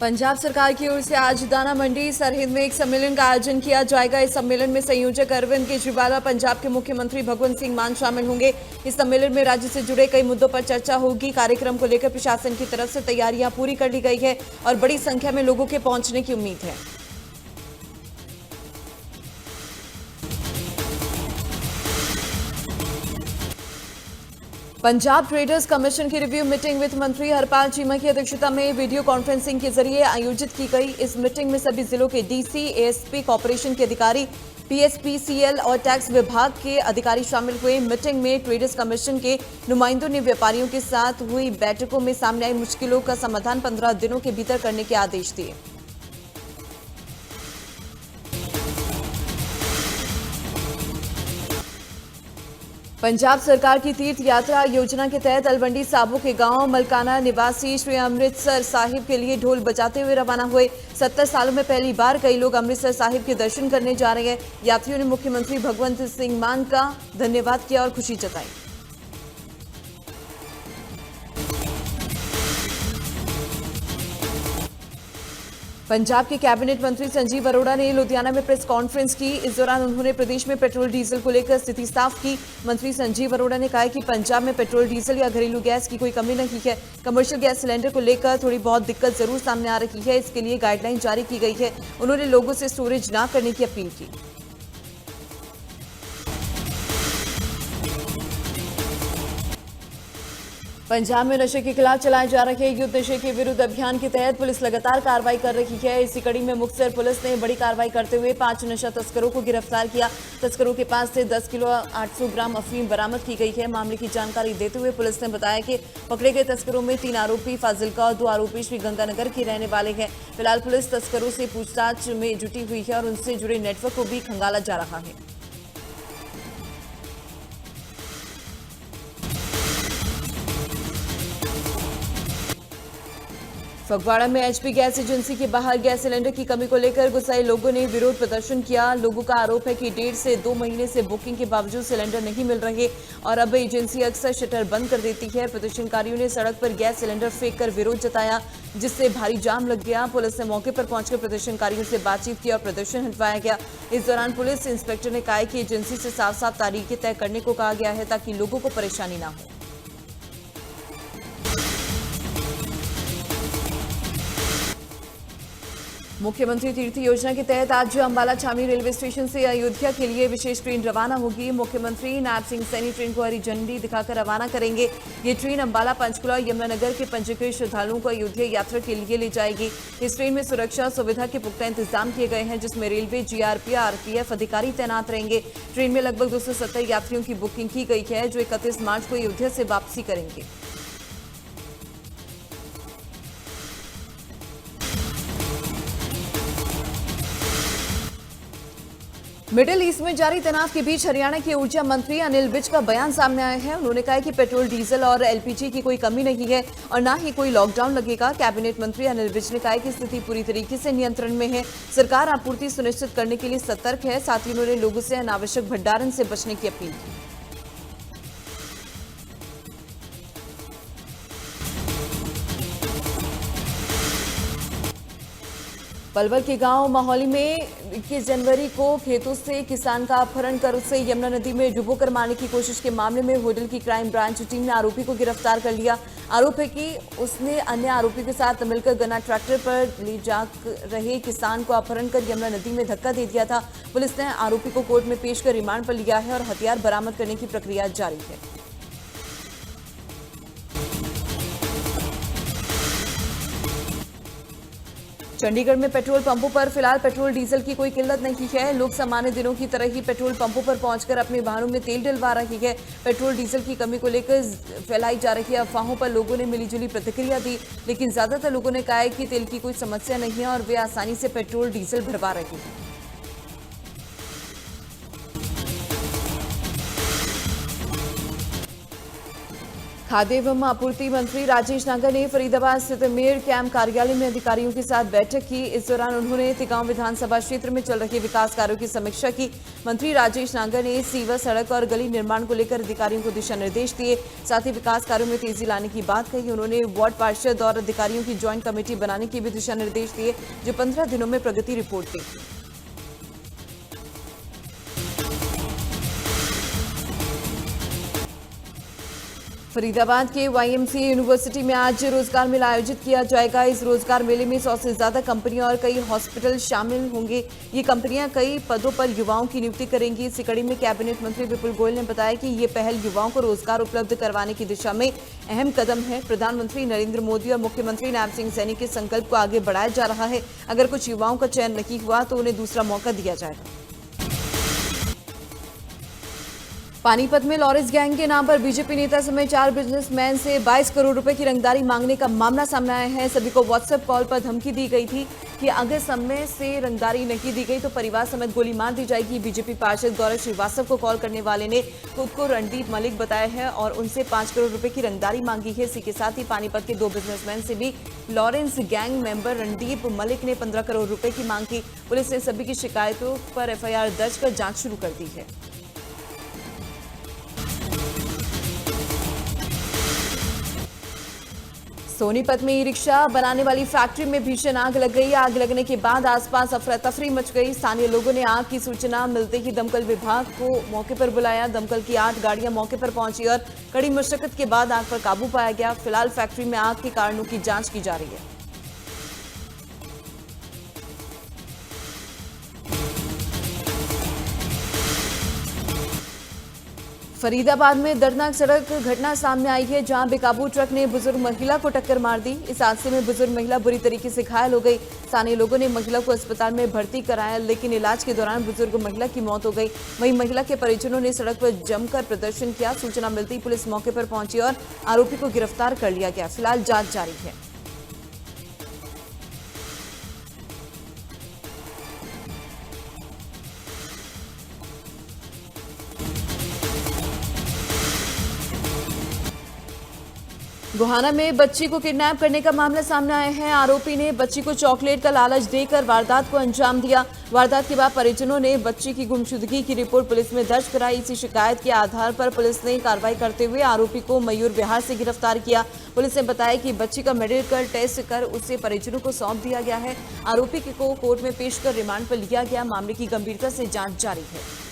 पंजाब सरकार की ओर से आज दाना मंडी सरहिंद में एक सम्मेलन का आयोजन किया जाएगा। इस सम्मेलन में संयोजक अरविंद केजरीवाल और पंजाब के मुख्यमंत्री भगवंत सिंह मान शामिल होंगे। इस सम्मेलन में राज्य से जुड़े कई मुद्दों पर चर्चा होगी। कार्यक्रम को लेकर प्रशासन की तरफ से तैयारियां पूरी कर ली गई है और बड़ी संख्या में लोगों के पहुंचने की उम्मीद है। पंजाब ट्रेडर्स कमीशन की रिव्यू मीटिंग वित्त मंत्री हरपाल चीमा की अध्यक्षता में वीडियो कॉन्फ्रेंसिंग के जरिए आयोजित की गई। इस मीटिंग में सभी जिलों के डीसी, एएसपी, कॉर्पोरेशन के अधिकारी, पीएसपीसीएल और टैक्स विभाग के अधिकारी शामिल हुए। मीटिंग में ट्रेडर्स कमीशन के नुमाइंदों ने व्यापारियों के साथ हुई बैठकों में सामने आई मुश्किलों का समाधान 15 दिनों के भीतर करने के आदेश दिए। पंजाब सरकार की तीर्थ यात्रा योजना के तहत अलवंडी साबो के गांव मलकाना निवासी श्री अमृतसर साहिब के लिए ढोल बजाते हुए रवाना हुए। 70 सालों में पहली बार कई लोग अमृतसर साहिब के दर्शन करने जा रहे हैं। यात्रियों ने मुख्यमंत्री भगवंत सिंह मान का धन्यवाद किया और खुशी जताई। पंजाब के कैबिनेट मंत्री संजीव अरोड़ा ने लुधियाना में प्रेस कॉन्फ्रेंस की। इस दौरान उन्होंने प्रदेश में पेट्रोल डीजल को लेकर स्थिति साफ की। मंत्री संजीव अरोड़ा ने कहा कि पंजाब में पेट्रोल डीजल या घरेलू गैस की कोई कमी नहीं है। कमर्शियल गैस सिलेंडर को लेकर थोड़ी बहुत दिक्कत जरूर सामने आ रही है। इसके लिए गाइडलाइन जारी की गई है। उन्होंने लोगों से स्टोरेज न करने की अपील की। पंजाब में नशे के खिलाफ चलाए जा रहे युद्ध नशे के विरुद्ध अभियान के तहत पुलिस लगातार कार्रवाई कर रही है। इसी कड़ी में मुक्तसर पुलिस ने बड़ी कार्रवाई करते हुए 5 नशा तस्करों को गिरफ्तार किया। तस्करों के पास से 10 किलो 800 ग्राम अफीम बरामद की गई है। मामले की जानकारी देते हुए पुलिस ने बताया कि पकड़े गए तस्करों में 3 आरोपी फाजिलका और 2 आरोपी श्रीगंगानगर के रहने वाले हैं। फिलहाल पुलिस तस्करों से पूछताछ में जुटी हुई है और उनसे जुड़े नेटवर्क को भी खंगाला जा रहा है। फगवाड़ा में एचपी गैस एजेंसी के बाहर गैस सिलेंडर की कमी को लेकर गुस्साए लोगों ने विरोध प्रदर्शन किया। लोगों का आरोप है कि 1.5 से 2 महीने से बुकिंग के बावजूद सिलेंडर नहीं मिल रहे और अब एजेंसी अक्सर शटर बंद कर देती है। प्रदर्शनकारियों ने सड़क पर गैस सिलेंडर फेंककर विरोध जताया, जिससे भारी जाम लग गया। पुलिस ने मौके पर पहुंचकर प्रदर्शनकारियों से बातचीत की और प्रदर्शन हटवाया गया। इस दौरान पुलिस इंस्पेक्टर ने कहा कि एजेंसी से साफ साफ तारीखें तय करने को कहा गया है ताकि लोगों को परेशानी न हो। मुख्यमंत्री तीर्थ योजना के तहत आज अंबाला छावनी रेलवे स्टेशन से अयोध्या के लिए विशेष ट्रेन रवाना होगी। मुख्यमंत्री नायब सिंह सैनी ट्रेन को हरी झंडी दिखाकर रवाना करेंगे। ये ट्रेन अंबाला, पंचकुला और यमुनानगर के पंजीकृत श्रद्धालुओं को अयोध्या यात्रा के लिए ले जाएगी। इस ट्रेन में सुरक्षा सुविधा के पुख्ता इंतजाम किए गए हैं, जिसमें रेलवे, जीआरपी, आरपीएफ अधिकारी तैनात रहेंगे। ट्रेन में लगभग 270 यात्रियों की बुकिंग की गई है, जो 31 मार्च को अयोध्या से वापसी करेंगे। मिडिल ईस्ट में जारी तनाव के बीच हरियाणा के ऊर्जा मंत्री अनिल विज का बयान सामने आया है। उन्होंने कहा कि पेट्रोल, डीजल और एलपीजी की कोई कमी नहीं है और न ही कोई लॉकडाउन लगेगा। कैबिनेट मंत्री अनिल विज ने कहा कि स्थिति पूरी तरीके से नियंत्रण में है। सरकार आपूर्ति सुनिश्चित करने के लिए सतर्क है। साथ ही उन्होंने लोगों से अनावश्यक भंडारण से बचने की अपील की। पलवल के गांव माहौली में 21 जनवरी को खेतों से किसान का अपहरण कर उसे यमुना नदी में डुबोकर मारने की कोशिश के मामले में होडल की क्राइम ब्रांच टीम ने आरोपी को गिरफ्तार कर लिया। आरोप है कि उसने अन्य आरोपी के साथ मिलकर गन्ना ट्रैक्टर पर ले जा रहे किसान को अपहरण कर यमुना नदी में धक्का दे दिया था। पुलिस ने आरोपी को कोर्ट में पेश कर रिमांड पर लिया है और हथियार बरामद करने की प्रक्रिया जारी है। चंडीगढ़ में पेट्रोल पंपों पर फिलहाल पेट्रोल डीजल की कोई किल्लत नहीं है। लोग सामान्य दिनों की तरह ही पेट्रोल पंपों पर पहुंचकर अपने वाहनों में तेल डलवा रहे हैं। पेट्रोल डीजल की कमी को लेकर फैलाई जा रही अफवाहों पर लोगों ने मिलीजुली प्रतिक्रिया दी, लेकिन ज्यादातर लोगों ने कहा है कि तेल की कोई समस्या नहीं है और वे आसानी से पेट्रोल डीजल भरवा रहे हैं। खाद्य एवं आपूर्ति मंत्री राजेश नागर ने फरीदाबाद स्थित मेयर कैंप कार्यालय में अधिकारियों के साथ बैठक की। इस दौरान उन्होंने तिगांव विधानसभा क्षेत्र में चल रहे विकास कार्यों की समीक्षा की। मंत्री राजेश नागर ने सीवर, सड़क और गली निर्माण को लेकर अधिकारियों को दिशा निर्देश दिए। साथ ही विकास कार्यों में तेजी लाने की बात कही। उन्होंने वार्ड पार्षद और अधिकारियों की ज्वाइंट कमेटी बनाने के भी दिशा निर्देश दिए, जो 15 दिनों में प्रगति रिपोर्ट दी। फरीदाबाद के YMCA यूनिवर्सिटी में आज रोजगार मेला आयोजित किया जाएगा। इस रोजगार मेले में 100 से ज्यादा कंपनियां और कई हॉस्पिटल शामिल होंगे। ये कंपनियां कई पदों पर युवाओं की नियुक्ति करेंगी। इसी कड़ी में कैबिनेट मंत्री विपुल गोयल ने बताया कि ये पहल युवाओं को रोजगार उपलब्ध करवाने की दिशा में अहम कदम है। प्रधानमंत्री नरेंद्र मोदी और मुख्यमंत्री नायब सिंह सैनी के संकल्प को आगे बढ़ाया जा रहा है। अगर कुछ युवाओं का चयन नहीं हुआ तो उन्हें दूसरा मौका दिया जाएगा। पानीपत में लॉरेंस गैंग के नाम पर बीजेपी नेता समेत 4 बिजनेसमैन से 22 करोड़ रुपए की रंगदारी मांगने का मामला सामने आया है। सभी को व्हाट्सएप कॉल पर धमकी दी गई थी कि अगर समय से रंगदारी नहीं दी गई तो परिवार समेत गोली मार दी जाएगी। बीजेपी पार्षद गौरव श्रीवास्तव को कॉल करने वाले ने खुद को रणदीप मलिक बताया है और उनसे 5 करोड़ रुपए की रंगदारी मांगी है। इसी के साथ ही पानीपत के 2 बिजनेसमैन से भी Lawrence gang member Randeep Malik ने 15 करोड़ रुपए की मांग की। पुलिस ने सभी की शिकायतों पर FIR दर्ज कर जांच शुरू कर दी है। सोनीपत में ई-रिक्शा बनाने वाली फैक्ट्री में भीषण आग लग गई। आग लगने के बाद आसपास अफरा तफरी मच गई। स्थानीय लोगों ने आग की सूचना मिलते ही दमकल विभाग को मौके पर बुलाया। दमकल की 8 गाड़ियां मौके पर पहुंची और कड़ी मशक्कत के बाद आग पर काबू पाया गया। फिलहाल फैक्ट्री में आग के कारणों की जांच की जा रही है। फरीदाबाद में दर्दनाक सड़क घटना सामने आई है, जहां बेकाबू ट्रक ने बुजुर्ग महिला को टक्कर मार दी। इस हादसे में बुजुर्ग महिला बुरी तरीके से घायल हो गई। स्थानीय लोगों ने महिला को अस्पताल में भर्ती कराया, लेकिन इलाज के दौरान बुजुर्ग महिला की मौत हो गई। वहीं महिला के परिजनों ने सड़क पर जमकर प्रदर्शन किया। सूचना मिलते ही पुलिस मौके पर पहुंची और आरोपी को गिरफ्तार कर लिया गया। फिलहाल जांच जारी है। गोहाना में बच्ची को किडनैप करने का मामला सामने आया है। आरोपी ने बच्ची को चॉकलेट का लालच देकर वारदात को अंजाम दिया। वारदात के बाद परिजनों ने बच्ची की गुमशुदगी की रिपोर्ट पुलिस में दर्ज कराई। इसी शिकायत के आधार पर पुलिस ने कार्रवाई करते हुए आरोपी को मयूर विहार से गिरफ्तार किया। पुलिस ने बताया कि बच्ची का मेडिकल टेस्ट कर उसे परिजनों को सौंप दिया गया है। आरोपी को कोर्ट में पेश कर रिमांड पर लिया गया। मामले की गंभीरता से जांच जारी है।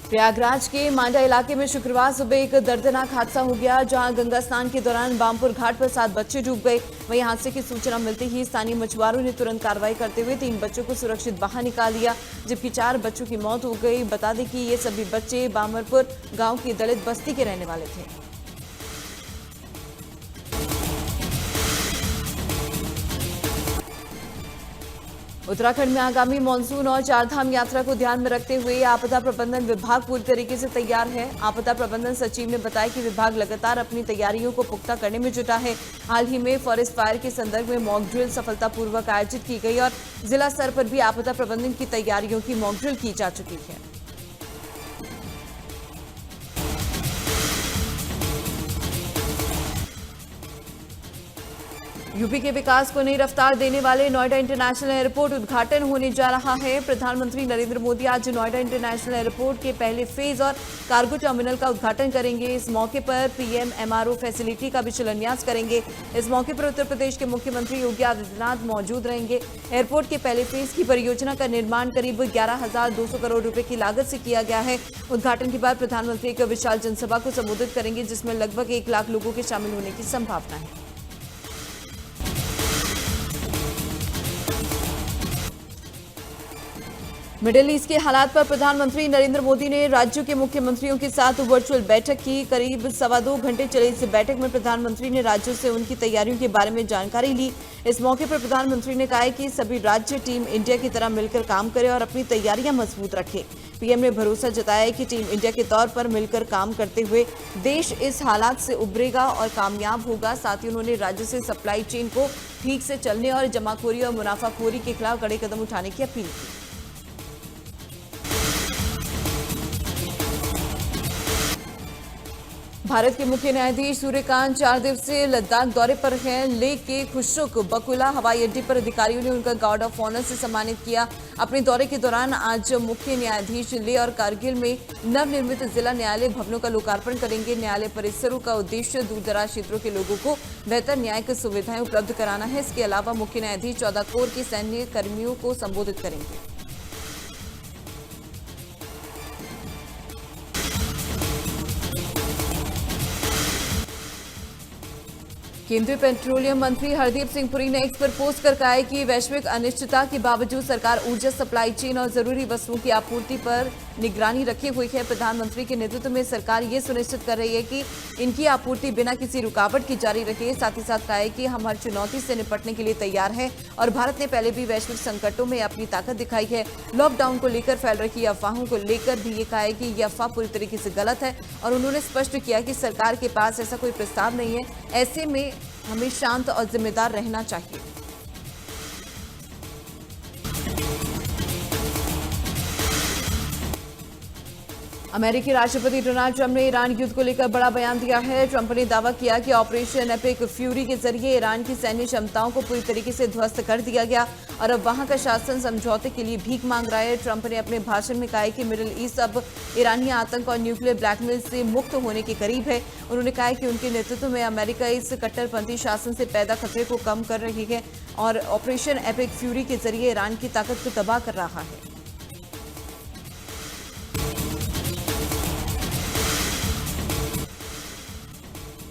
प्रयागराज के मांडा इलाके में शुक्रवार सुबह एक दर्दनाक हादसा हो गया, जहां गंगा स्नान के दौरान बामपुर घाट पर 7 बच्चे डूब गए। वहीं हादसे की सूचना मिलते ही स्थानीय मछुआरों ने तुरंत कार्रवाई करते हुए 3 बच्चों को सुरक्षित बाहर निकाल लिया, जबकि 4 बच्चों की मौत हो गई। बता दें कि ये सभी बच्चे बामरपुर गांव की दलित बस्ती के रहने वाले थे। उत्तराखंड में आगामी मानसून और चारधाम यात्रा को ध्यान में रखते हुए आपदा प्रबंधन विभाग पूरी तरीके से तैयार है। आपदा प्रबंधन सचिव ने बताया कि विभाग लगातार अपनी तैयारियों को पुख्ता करने में जुटा है। हाल ही में फॉरेस्ट फायर के संदर्भ में मॉक ड्रिल सफलतापूर्वक आयोजित की गई और जिला स्तर पर भी आपदा प्रबंधन की तैयारियों की मॉक ड्रिल की जा चुकी है। यूपी के विकास को नई रफ्तार देने वाले नोएडा इंटरनेशनल एयरपोर्ट उद्घाटन होने जा रहा है। प्रधानमंत्री नरेंद्र मोदी आज नोएडा इंटरनेशनल एयरपोर्ट के पहले फेज और कार्गो टर्मिनल का उद्घाटन करेंगे। इस मौके पर PM MRO फैसिलिटी का भी शिलान्यास करेंगे। इस मौके पर उत्तर प्रदेश के मुख्यमंत्री योगी आदित्यनाथ मौजूद रहेंगे। एयरपोर्ट के पहले फेज की परियोजना का निर्माण करीब 11,200 करोड़ रुपए की लागत से किया गया है। उद्घाटन के बाद प्रधानमंत्री एक विशाल जनसभा को संबोधित करेंगे, जिसमें लगभग 1 लाख लोगों के शामिल होने की संभावना है। मिडिल ईस्ट के हालात पर प्रधानमंत्री नरेंद्र मोदी ने राज्यों के मुख्यमंत्रियों के साथ वर्चुअल बैठक की। करीब 2.25 घंटे चली इस बैठक में प्रधानमंत्री ने राज्यों से उनकी तैयारियों के बारे में जानकारी ली। इस मौके पर प्रधानमंत्री ने कहा कि सभी राज्य टीम इंडिया की तरह मिलकर काम करें और अपनी तैयारियां मजबूत रखें। PM ने भरोसा जताया कि टीम इंडिया के तौर पर मिलकर काम करते हुए देश इस हालात से उभरेगा और कामयाब होगा। साथ ही उन्होंने राज्य से सप्लाई चेन को ठीक से चलने और जमाखोरी और मुनाफाखोरी के खिलाफ कड़े कदम उठाने की अपील की। भारत के मुख्य न्यायाधीश सूर्यकांत 4 दिवसीय लद्दाख दौरे पर हैं। लेह के खुशुक बकुला हवाई अड्डे पर अधिकारियों ने उनका गार्ड ऑफ ऑनर से सम्मानित किया। अपने दौरे के दौरान आज मुख्य न्यायाधीश लेह और कारगिल में नवनिर्मित जिला न्यायालय भवनों का लोकार्पण करेंगे। न्यायालय परिसरों का उद्देश्य दूरदराज क्षेत्रों के लोगों को बेहतर न्यायिक सुविधाएं उपलब्ध कराना है। इसके अलावा मुख्य न्यायाधीश 14 कोर के सैन्य कर्मियों को संबोधित करेंगे। केंद्रीय पेट्रोलियम मंत्री हरदीप सिंह पुरी ने एक्स पर पोस्ट कर कहा है कि वैश्विक अनिश्चितता के बावजूद सरकार ऊर्जा सप्लाई चेन और जरूरी वस्तुओं की आपूर्ति पर निगरानी रखे हुई है। प्रधानमंत्री के नेतृत्व में सरकार ये सुनिश्चित कर रही है कि इनकी आपूर्ति बिना किसी रुकावट की जारी रहे। साथ ही साथ कहा है कि हम हर चुनौती से निपटने के लिए तैयार हैं और भारत ने पहले भी वैश्विक संकटों में अपनी ताकत दिखाई है। लॉकडाउन को लेकर फैल रही अफवाहों को लेकर भी ये कहा है कि यह अफवाह पूरी तरीके से गलत है और उन्होंने स्पष्ट किया कि सरकार के पास ऐसा कोई प्रस्ताव नहीं है। ऐसे में हमें शांत और जिम्मेदार रहना चाहिए। अमेरिकी राष्ट्रपति डोनाल्ड ट्रंप ने ईरान युद्ध को लेकर बड़ा बयान दिया है। ट्रंप ने दावा किया कि ऑपरेशन एपिक फ्यूरी के जरिए ईरान की सैन्य क्षमताओं को पूरी तरीके से ध्वस्त कर दिया गया और अब वहां का शासन समझौते के लिए भीख मांग रहा है। ट्रंप ने अपने भाषण में कहा कि मिडिल ईस्ट अब ईरानी आतंक और न्यूक्लियर ब्लैकमेल से मुक्त होने के करीब है। उन्होंने कहा कि उनके नेतृत्व में अमेरिका इस कट्टरपंथी शासन से पैदा खतरे को कम कर रही है और ऑपरेशन एपिक फ्यूरी के जरिए ईरान की ताकत को तबाह कर रहा है।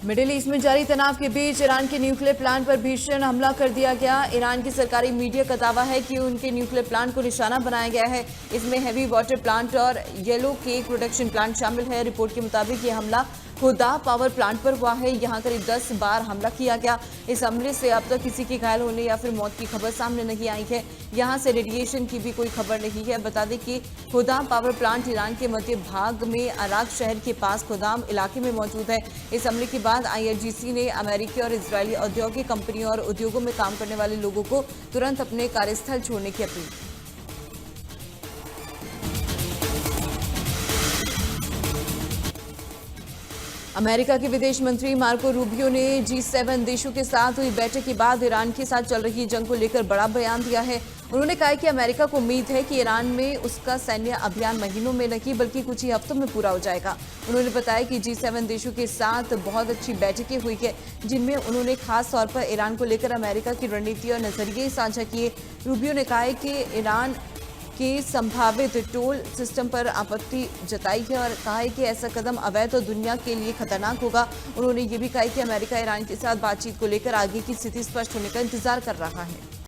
मिडिल ईस्ट में जारी तनाव के बीच ईरान के न्यूक्लियर प्लांट पर भीषण हमला कर दिया गया। ईरान की सरकारी मीडिया का दावा है कि उनके न्यूक्लियर प्लांट को निशाना बनाया गया है। इसमें हैवी वाटर प्लांट और येलो केक प्रोडक्शन प्लांट शामिल है। रिपोर्ट के मुताबिक ये हमला खुदा पावर प्लांट पर हुआ है। यहां करीब 10 बार हमला किया गया। इस हमले से अब तक किसी के घायल होने या फिर मौत की खबर सामने नहीं आई है। यहां से रेडिएशन की भी कोई खबर नहीं है। बता दें कि खुदाम पावर प्लांट ईरान के मध्य भाग में अराक शहर के पास खुदाम इलाके में मौजूद है। इस हमले के बाद IRGC ने अमेरिकी और इजरायली औद्योगिक कंपनियों और उद्योगों में काम करने वाले लोगों को तुरंत अपने कार्यस्थल छोड़ने की अपील की। अमेरिका के विदेश मंत्री मार्को रूबियो ने G7 देशों के साथ हुई बैठक के बाद ईरान के साथ चल रही जंग को लेकर बड़ा बयान दिया है। उन्होंने कहा कि अमेरिका को उम्मीद है कि ईरान में उसका सैन्य अभियान महीनों में नहीं बल्कि कुछ ही हफ्तों में पूरा हो जाएगा। उन्होंने बताया कि G7 देशों के साथ बहुत अच्छी बैठकें हुई है जिनमें उन्होंने खास तौर पर ईरान को लेकर अमेरिका की रणनीति और नजरिए साझा किए। रूबियो ने कहा है कि ईरान के संभावित टोल सिस्टम पर आपत्ति जताई है और कहा है कि ऐसा कदम अवैध और दुनिया के लिए खतरनाक होगा। उन्होंने ये भी कहा कि अमेरिका ईरान के साथ बातचीत को लेकर आगे की स्थिति स्पष्ट होने का इंतजार कर रहा है।